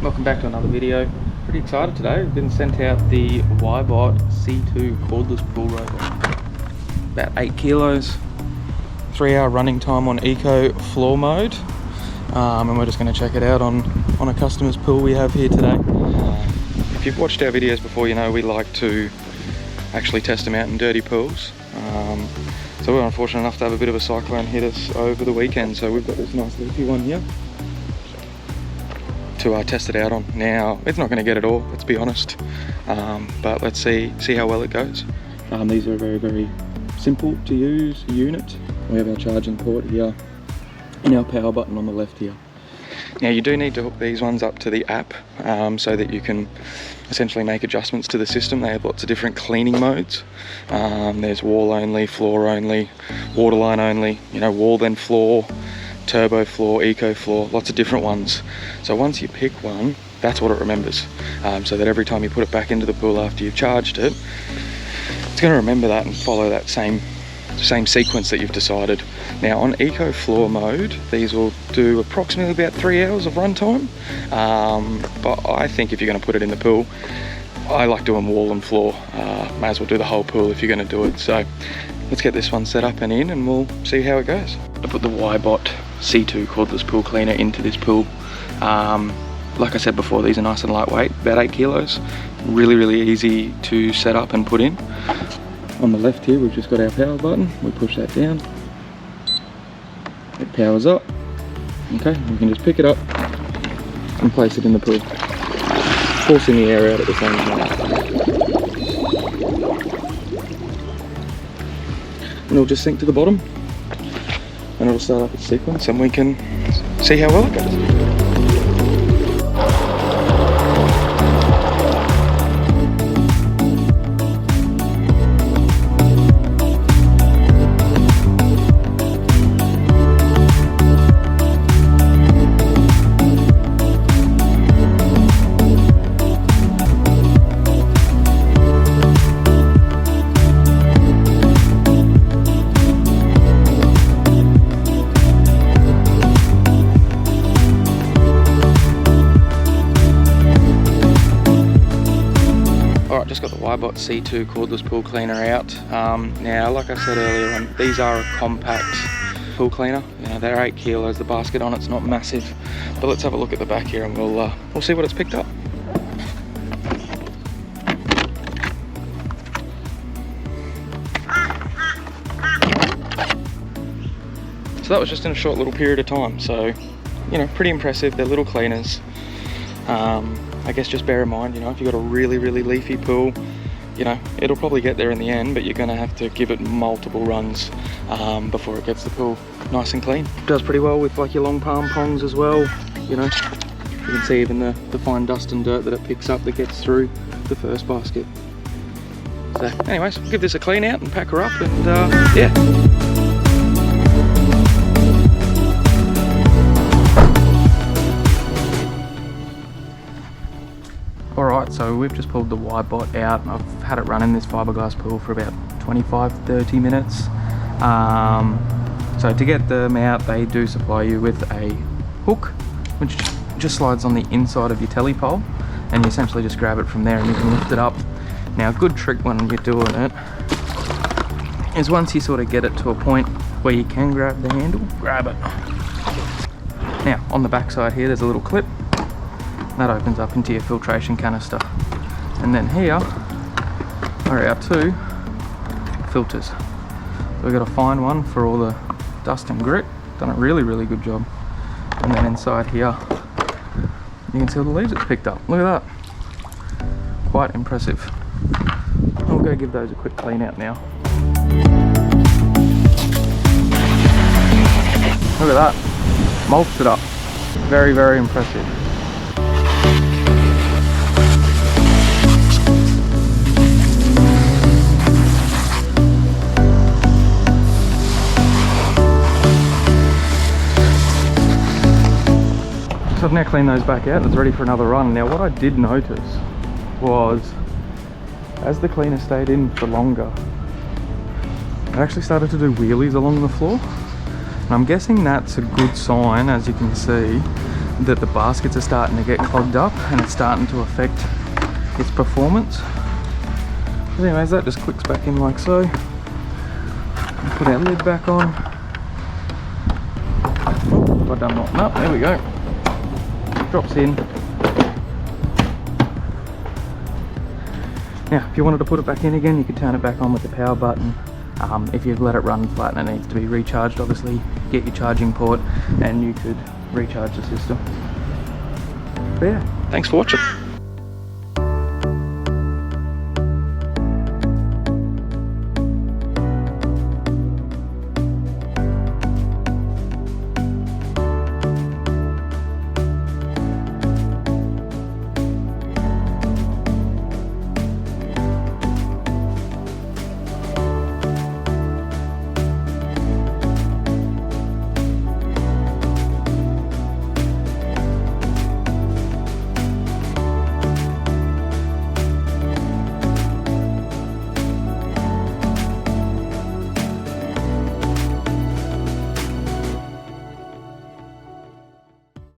Welcome back to another video. Pretty excited today. We've been sent out the WYBOT C2 cordless pool robot. About 8 kilos, 3-hour running time on eco floor mode, and we're just going to check it out on a customer's pool we have here today. If you've watched our videos before, you know we like to actually test them out in dirty pools. So we're unfortunate enough to have a bit of a cyclone hit us over the weekend, so we've got this nice leafy one here to test it out on. Now it's not going to get it all, let's be honest, but let's see how well it goes. These are a very simple to use unit. We have our charging port here and our power button on the left here. Now you do need to hook these ones up to the app so that you can essentially make adjustments to the system. They have lots of different cleaning modes. There's wall only, floor only, waterline only, you know, wall then floor, turbo floor, eco floor, lots of different ones. So once you pick one, that's what it remembers, so that every time you put it back into the pool after you've charged it, it's going to remember that and follow that same sequence that you've decided. Now on eco floor mode, these will do approximately about 3 hours of runtime, but I think if you're going to put it in the pool, I like doing wall and floor. May as well do the whole pool if you're going to do it. So let's get this one set up and in, and we'll see how it goes. I put the WYBOT C2 cordless pool cleaner into this pool. Like I said before, these are nice and lightweight, about 8 kilos. Really easy to set up and put in. On the left here, we've just got our power button. We push that down. It powers up. Okay, we can just pick it up and place it in the pool, forcing the air out at the same time. And it'll just sink to the bottom, and it'll start up its sequence, and we can see how well it goes. Alright, just got the WYBOT C2 cordless pool cleaner out. Now, like I said earlier, these are a compact pool cleaner. You know, they're 8 kilos, the basket on it's not massive. But let's have a look at the back here and we'll see what it's picked up. So that was just in a short little period of time. So, you know, pretty impressive. They're little cleaners. I guess just bear in mind, you know, if you've got a really leafy pool, you know, it'll probably get there in the end, but you're going to have to give it multiple runs before it gets the pool nice and clean. It does pretty well with like your long palm prongs as well, you know. You can see even the fine dust and dirt that it picks up that gets through the first basket. So anyways, we'll give this a clean out and pack her up, and yeah. Alright, so we've just pulled the WYBOT out. I've had it run in this fiberglass pool for about 25-30 minutes. So to get them out, they do supply you with a hook, which just slides on the inside of your telly pole, and you essentially just grab it from there and you can lift it up. Now, a good trick when you're doing it is once you sort of get it to a point where you can grab the handle, grab it. Now, on the back side here, there's a little clip. That opens up into your filtration canister, and then here are our 2 filters. So we've got a fine one for all the dust and grit, done a really good job, and then inside here you can see all the leaves it's picked up. Look at that, quite impressive. I'll go give those a quick clean out now. Look at that, mulched it up, very impressive. So I've now cleaned those back out, it's ready for another run. Now what I did notice was, as the cleaner stayed in for longer, it actually started to do wheelies along the floor. And I'm guessing that's a good sign, as you can see, that the baskets are starting to get clogged up and it's starting to affect its performance. But anyways, that just clicks back in like so. Put our lid back on. Oh, got done knotting up, there we go. Drops in. Now, if you wanted to put it back in again, you could turn it back on with the power button. If you've let it run flat and it needs to be recharged, obviously, get your charging port and you could recharge the system. But yeah, thanks for watching.